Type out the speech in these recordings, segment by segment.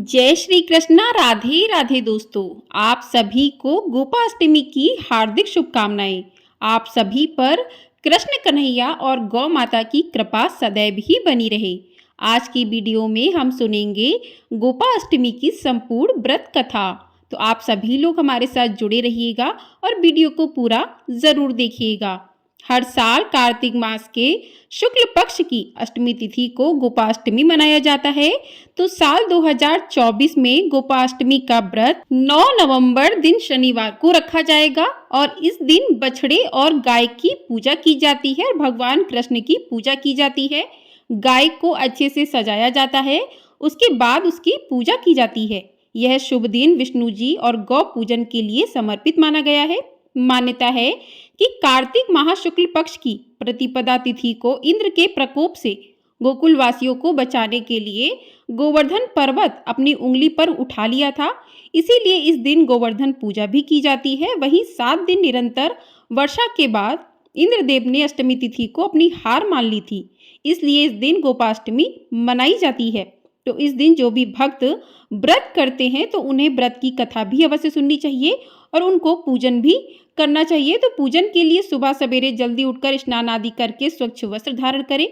जय श्री कृष्णा। राधे राधे दोस्तों, आप सभी को गोपाष्टमी की हार्दिक शुभकामनाएं। आप सभी पर कृष्ण कन्हैया और गौ माता की कृपा सदैव ही बनी रहे। आज की वीडियो में हम सुनेंगे गोपाष्टमी की संपूर्ण व्रत कथा। तो आप सभी लोग हमारे साथ जुड़े रहिएगा और वीडियो को पूरा जरूर देखिएगा। हर साल कार्तिक मास के शुक्ल पक्ष की अष्टमी तिथि को गोपाष्टमी मनाया जाता है। तो साल 2024 में गोपाष्टमी का व्रत 9 नवंबर दिन शनिवार को रखा जाएगा और इस दिन बछड़े और गाय की पूजा की जाती है और भगवान कृष्ण की पूजा की जाती है। गाय को अच्छे से सजाया जाता है, उसके बाद उसकी पूजा की जाती है। यह शुभ दिन विष्णु जी और गौ पूजन के लिए समर्पित माना गया है। मान्यता है कि कार्तिक माह शुक्ल पक्ष की प्रतिपदा तिथि को इंद्र के प्रकोप से गोकुल वासियों को बचाने के लिए गोवर्धन पर्वत अपनी उंगली पर उठा लिया था। इसीलिए इस दिन गोवर्धन पूजा भी की जाती है। वहीं 7 दिन निरंतर वर्षा के बाद इंद्रदेव ने अष्टमी तिथि को अपनी हार मान ली थी, इसलिए इस दिन गोपाष्टमी मनाई जाती है। तो इस दिन जो भी भक्त व्रत करते हैं तो उन्हें व्रत की कथा भी अवश्य सुननी चाहिए और उनको पूजन भी करना चाहिए। तो पूजन के लिए सुबह सवेरे जल्दी उठकर स्नान आदि करके स्वच्छ वस्त्र धारण करें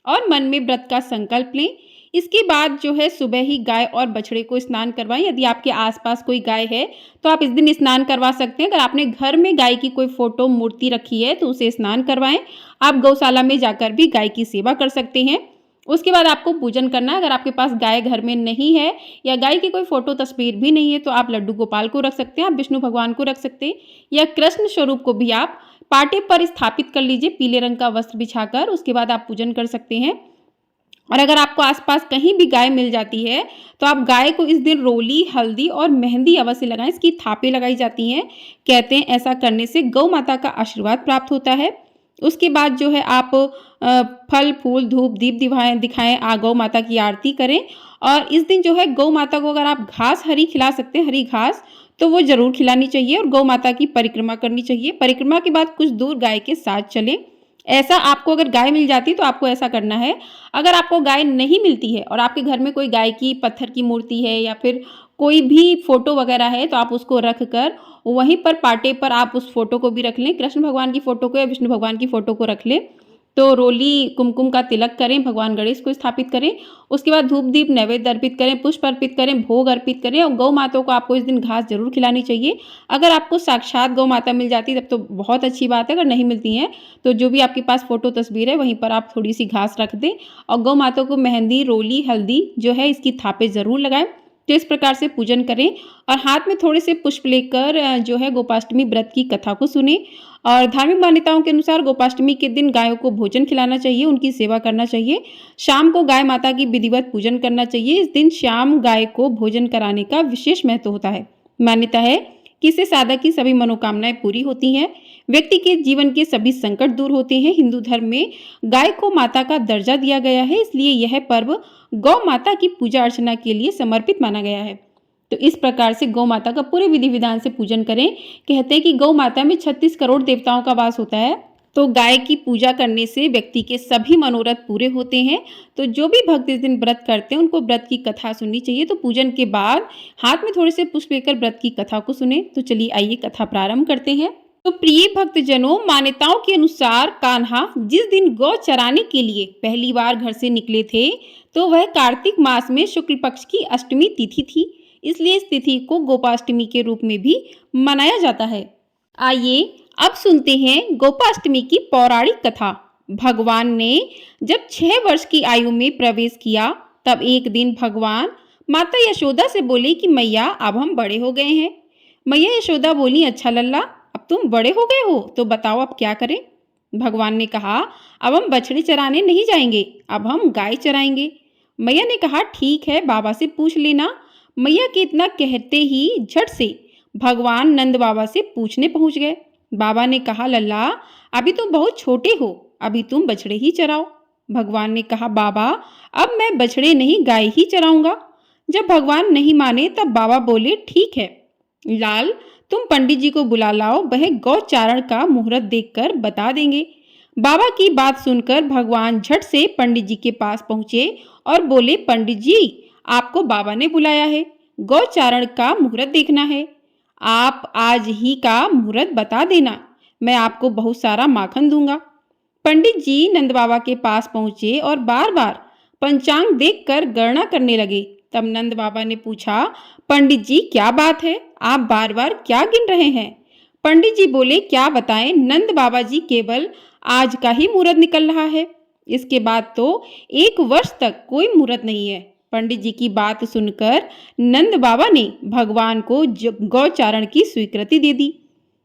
और मन में व्रत का संकल्प लें। इसके बाद जो है सुबह ही गाय और बछड़े को स्नान करवाएं। यदि आपके आसपास कोई गाय है तो आप इस दिन स्नान करवा सकते हैं। अगर आपने घर में गाय की कोई फोटो मूर्ति रखी है तो उसे स्नान करवाएं। आप गौशाला में जाकर भी गाय की सेवा कर सकते हैं। उसके बाद आपको पूजन करना है। अगर आपके पास गाय घर में नहीं है या गाय की कोई फोटो तस्वीर भी नहीं है तो आप लड्डू गोपाल को रख सकते हैं, आप विष्णु भगवान को रख सकते हैं या कृष्ण स्वरूप को भी आप पाटे पर स्थापित कर लीजिए पीले रंग का वस्त्र बिछाकर। उसके बाद आप पूजन कर सकते हैं। और अगर आपको आसपास कहीं भी गाय मिल जाती है तो आप गाय को इस दिन रोली, हल्दी और मेहंदी अवश्य लगाएं। इसकी थापे लगाई जाती हैं। कहते हैं ऐसा करने से गौ माता का आशीर्वाद प्राप्त होता है। उसके बाद जो है आप फल फूल धूप दीप दिखाएं, गौ माता की आरती करें। और इस दिन जो है गौ माता को अगर आप घास हरी खिला सकते हैं, हरी घास, तो वो जरूर खिलानी चाहिए और गौ माता की परिक्रमा करनी चाहिए। परिक्रमा के बाद कुछ दूर गाय के साथ चलें। ऐसा आपको अगर गाय मिल जाती है तो आपको ऐसा करना है। अगर आपको गाय नहीं मिलती है और आपके घर में कोई गाय की पत्थर की मूर्ति है या फिर कोई भी फोटो वगैरह है तो आप उसको रख कर वहीं पर पाटे पर आप उस फोटो को भी रख लें, कृष्ण भगवान की फोटो को या विष्णु भगवान की फोटो को रख लें। तो रोली कुमकुम का तिलक करें, भगवान गणेश को स्थापित करें। उसके बाद धूप दीप नैवेद्य अर्पित करें, पुष्प अर्पित करें, भोग अर्पित करें और गौ माता को आपको इस दिन घास जरूर खिलानी चाहिए। अगर आपको साक्षात गौ माता मिल जाती है तब तो बहुत अच्छी बात है। अगर नहीं मिलती हैं तो जो भी आपके पास फोटो तस्वीर है वहीं पर आप थोड़ी सी घास रख दें और गौ माता को मेहंदी, रोली, हल्दी जो है इसकी थापे जरूर लगाएं। तो इस प्रकार से पूजन करें और हाथ में थोड़े से पुष्प लेकर जो है गोपाष्टमी व्रत की कथा को सुने। और धार्मिक मान्यताओं के अनुसार गोपाष्टमी के दिन गायों को भोजन खिलाना चाहिए, उनकी सेवा करना चाहिए। शाम को गाय माता की विधिवत पूजन करना चाहिए। इस दिन शाम गाय को भोजन कराने का विशेष महत्व होता है। मान्यता है कि इससे साधक की सभी मनोकामनाएं पूरी होती हैं, व्यक्ति के जीवन के सभी संकट दूर होते हैं। हिंदू धर्म में गाय को माता का दर्जा दिया गया है, इसलिए यह पर्व गौ माता की पूजा अर्चना के लिए समर्पित माना गया है। तो इस प्रकार से गौ माता का पूरे विधि विधान से पूजन करें। कहते हैं कि गौ माता में 36 करोड़ देवताओं का वास होता है। तो गाय की पूजा करने से व्यक्ति के सभी मनोरथ पूरे होते हैं। तो जो भी भक्त इस दिन व्रत करते हैं उनको व्रत की कथा सुननी चाहिए। तो पूजन के बाद हाथ में थोड़े से पुष्प लेकर व्रत की कथा को सुने। तो चलिए आइए कथा प्रारंभ करते हैं। तो प्रिय भक्तजनों, मान्यताओं के अनुसार कान्हा जिस दिन गौ चराने के लिए पहली बार घर से निकले थे तो वह कार्तिक मास में शुक्ल पक्ष की अष्टमी तिथि थी, इसलिए इस तिथि को गोपाष्टमी के रूप में भी मनाया जाता है। आइए अब सुनते हैं गोपाष्टमी की पौराणिक कथा। भगवान ने जब 6 वर्ष की आयु में प्रवेश किया तब एक दिन भगवान माता यशोदा से बोले कि मैया अब हम बड़े हो गए हैं। मैया यशोदा बोली, अच्छा लल्ला, अब तुम बड़े हो गए हो तो बताओ अब क्या करें। भगवान ने कहा, अब हम बछड़े चराने नहीं जाएंगे, अब हम गाय चराएंगे। मैया ने कहा, ठीक है, बाबा से पूछ लेना। मैया के इतना कहते ही झट से भगवान नंद बाबा से पूछने पहुंच गए। बाबा ने कहा, लल्ला अभी तुम बहुत छोटे हो, अभी तुम बछड़े ही चराओ। भगवान ने कहा, बाबा अब मैं बछड़े नहीं गाय ही चराऊंगा। जब भगवान नहीं माने तब बाबा बोले, ठीक है लाल, तुम पंडित जी को बुला लाओ, वह गौचारण का मुहूर्त देखकर बता देंगे। बाबा की बात सुनकर भगवान झट से पंडित जी के पास पहुंचे और बोले, पंडित जी आपको बाबा ने बुलाया है, गौचारण का मुहूर्त देखना है। आप आज ही का मुहूर्त बता देना, मैं आपको बहुत सारा माखन दूंगा। पंडित जी नंद बाबा के पास पहुंचे और बार बार पंचांग देखकर गणना करने लगे। तब नंद बाबा ने पूछा, पंडित जी क्या बात है, आप बार बार क्या गिन रहे हैं? पंडित जी बोले, क्या बताएं नंद बाबा जी, केवल आज का ही मुहूर्त निकल रहा है, इसके बाद तो 1 वर्ष तक कोई मुहूर्त नहीं है। पंडित जी की बात सुनकर नंद बाबा ने भगवान को गौचारण की स्वीकृति दे दी।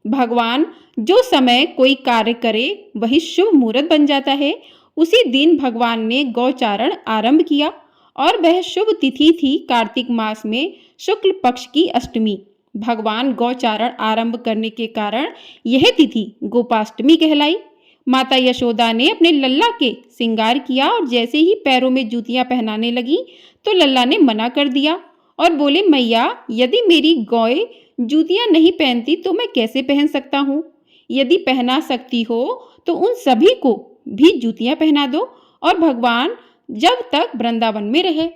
भगवान जो समय कोई कार्य करे वही शुभ मुहूर्त बन जाता है। उसी दिन भगवान ने गौचारण आरंभ किया और वह शुभ तिथि थी कार्तिक मास में शुक्ल पक्ष की अष्टमी। भगवान गौचारण आरंभ करने के कारण यह तिथि गोपाष्टमी कहलाई। माता यशोदा ने अपने लल्ला के श्रृंगार किया और जैसे ही पैरों में जूतियां पहनाने लगी तो लल्ला ने मना कर दिया और बोले, मैया यदि मेरी गौएं जूतियां नहीं पहनती तो मैं कैसे पहन सकता हूँ? यदि पहना सकती हो तो उन सभी को भी जूतियां पहना दो और भगवान जब तक वृंदावन में रहे।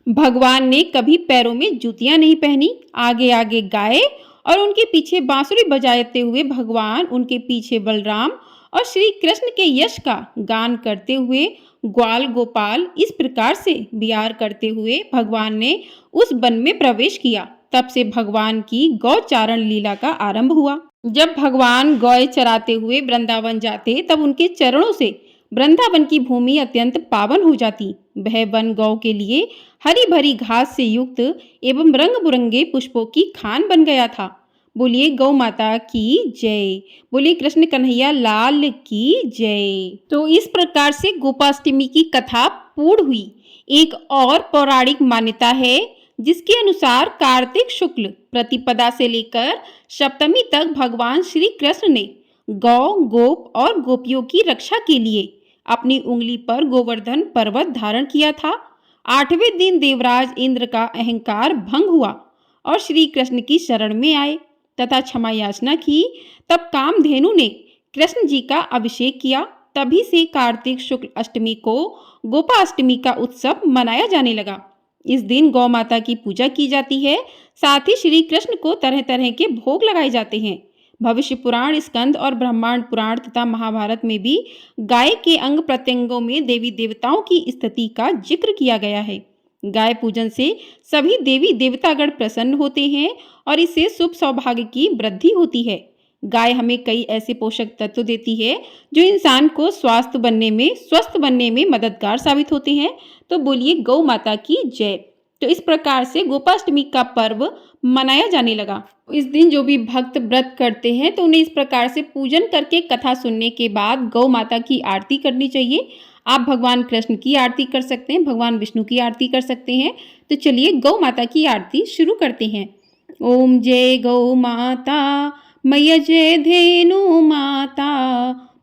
भगवान ने कभी पैरों में जूतियां नहीं पहनी, आगे आगे गाय और उनके पीछे बांसुरी बजाते हुए भगवान, उनके पीछे बलराम और श्री कृष्ण के यश का गान करते हुए ग्वाल गोपाल इस प्रकार से विहार करते हुए भगवान ने उस वन में प्रवेश किया। तब से भगवान की गौचारण लीला का आरंभ हुआ। जब भगवान गौ चराते हुए वृंदावन जाते तब उनके चरणों से वृंदावन की भूमि अत्यंत पावन हो जाती। वह वन गौ के लिए हरी भरी घास से युक्त एवं रंग बिरंगे पुष्पों की खान बन गया था। बोलिए गौ माता की जय, बोलिए कृष्ण कन्हैया लाल की जय। तो इस प्रकार से गोपाष्टमी की कथा पूर्ण हुई। एक और पौराणिक मान्यता है जिसके अनुसार कार्तिक शुक्ल प्रतिपदा से लेकर सप्तमी तक भगवान श्री कृष्ण ने गौ, गोप और गोपियों की रक्षा के लिए अपनी उंगली पर गोवर्धन पर्वत धारण किया था। 8वें दिन देवराज इंद्र का अहंकार भंग हुआ और श्री कृष्ण की शरण में आए तथा क्षमा याचना की। तब कामधेनु ने कृष्ण जी का अभिषेक किया। तभी से कार्तिक शुक्ल अष्टमी को गोपाष्टमी का उत्सव मनाया जाने लगा। इस दिन गौ माता की पूजा की जाती है, साथ ही श्री कृष्ण को तरह तरह के भोग लगाए जाते हैं। भविष्य पुराण, स्कंद और ब्रह्मांड पुराण तथा महाभारत में भी गाय के अंग प्रत्यंगों में देवी देवताओं की स्थिति का जिक्र किया गया है। गाय पूजन से सभी देवी देवतागण प्रसन्न होते हैं और इससे शुभ सौभाग्य की वृद्धि होती है। गाय हमें कई ऐसे पोषक तत्व देती है जो इंसान को स्वस्थ बनने में मददगार साबित होते हैं। तो बोलिए गौ माता की जय। तो इस प्रकार से गोपाष्टमी का पर्व मनाया जाने लगा। इस दिन जो भी भक्त व्रत करते हैं तो उन्हें इस प्रकार से पूजन करके कथा सुनने के बाद गौ माता की आरती करनी चाहिए। आप भगवान कृष्ण की आरती कर सकते हैं, भगवान विष्णु की आरती कर सकते हैं। तो चलिए गौ माता की आरती शुरू करते हैं। ओम जय गौ माता, मैया जय धेनु माता,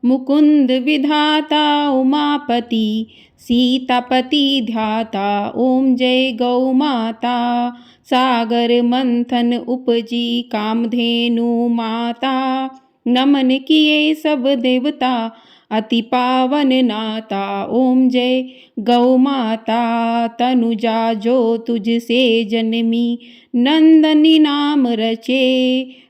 मुकुंद विधाता उमापति सीतापति ध्याता। ओम जय गौ माता, सागर मंथन उपजी कामधेनु माता, नमन किए सब देवता अति पावन नाता। ओम जय गौ माता, तनुजा जो तुझसे जन्मी, नंदनी नाम रचे,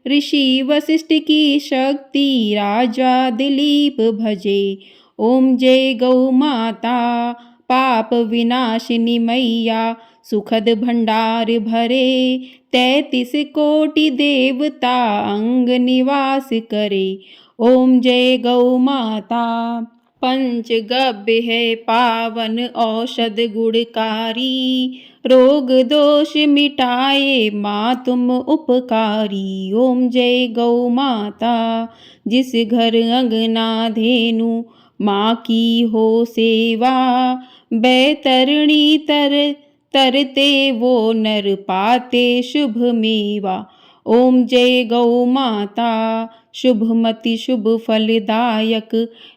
ऋषि वशिष्ठ की शक्ति राजा दिलीप भजे। ओम जय गौ माता, पाप विनाशिनी मैया, सुखद भंडार भरे, 33 कोटि देवता अंग निवास करे। ओम जय गौ माता, पंचगव्य है पावन औषध गुणकारी, रोग दोष मिटाए माँ तुम उपकारी। ओम जय गौ माता, जिस घर अंगना धेनु माँ की हो सेवा, बैतरणी तरते वो नर पाते शुभ मेवा। ओम जय गौ माता, शुभमति शुभ फलदायक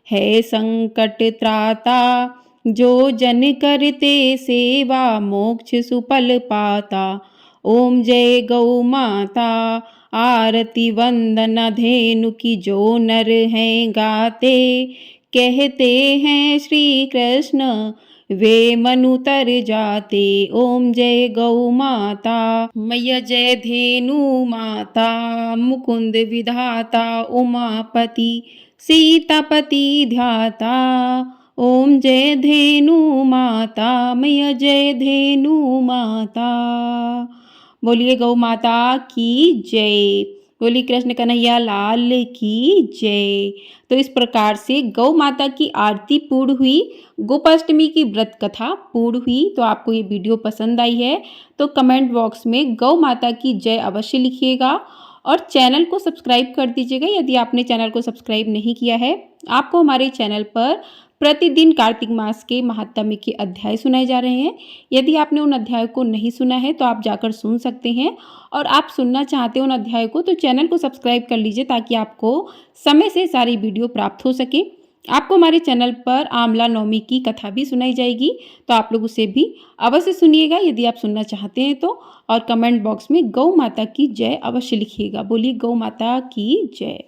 है संकट त्राता, जो जन करते सेवा मोक्ष सुफल पाता। ओम जय गौ माता, आरती वंदना धेनु की जो नर हैं गाते, कहते हैं श्री कृष्ण वे मनु तर जाते। ओम जय गौ माता। मैया जय धेनु माता, मुकुंद विधाता, उमापति सीतापति ध्याता। ओम जय धेनु माता, मैया जय धेनु माता। बोलिए गौ माता की जय। बोली कृष्ण कन्हैया लाल की जय। तो इस प्रकार से गौ माता की आरती पूर्ण हुई, गोपाष्टमी की व्रत कथा पूर्ण हुई। तो आपको ये वीडियो पसंद आई है तो कमेंट बॉक्स में गौ माता की जय अवश्य लिखिएगा और चैनल को सब्सक्राइब कर दीजिएगा यदि आपने चैनल को सब्सक्राइब नहीं किया है। आपको हमारे चैनल पर प्रतिदिन कार्तिक मास के महात्म्य के अध्याय सुनाए जा रहे हैं। यदि आपने उन अध्यायों को नहीं सुना है तो आप जाकर सुन सकते हैं, और आप सुनना चाहते हैं उन अध्यायों को तो चैनल को सब्सक्राइब कर लीजिए ताकि आपको समय से सारी वीडियो प्राप्त हो सके। आपको हमारे चैनल पर आंवला नवमी की कथा भी सुनाई जाएगी, तो आप लोग उसे भी अवश्य सुनिएगा यदि आप सुनना चाहते हैं तो। और कमेंट बॉक्स में गौ माता की जय अवश्य लिखिएगा। बोलिए गौ माता की जय।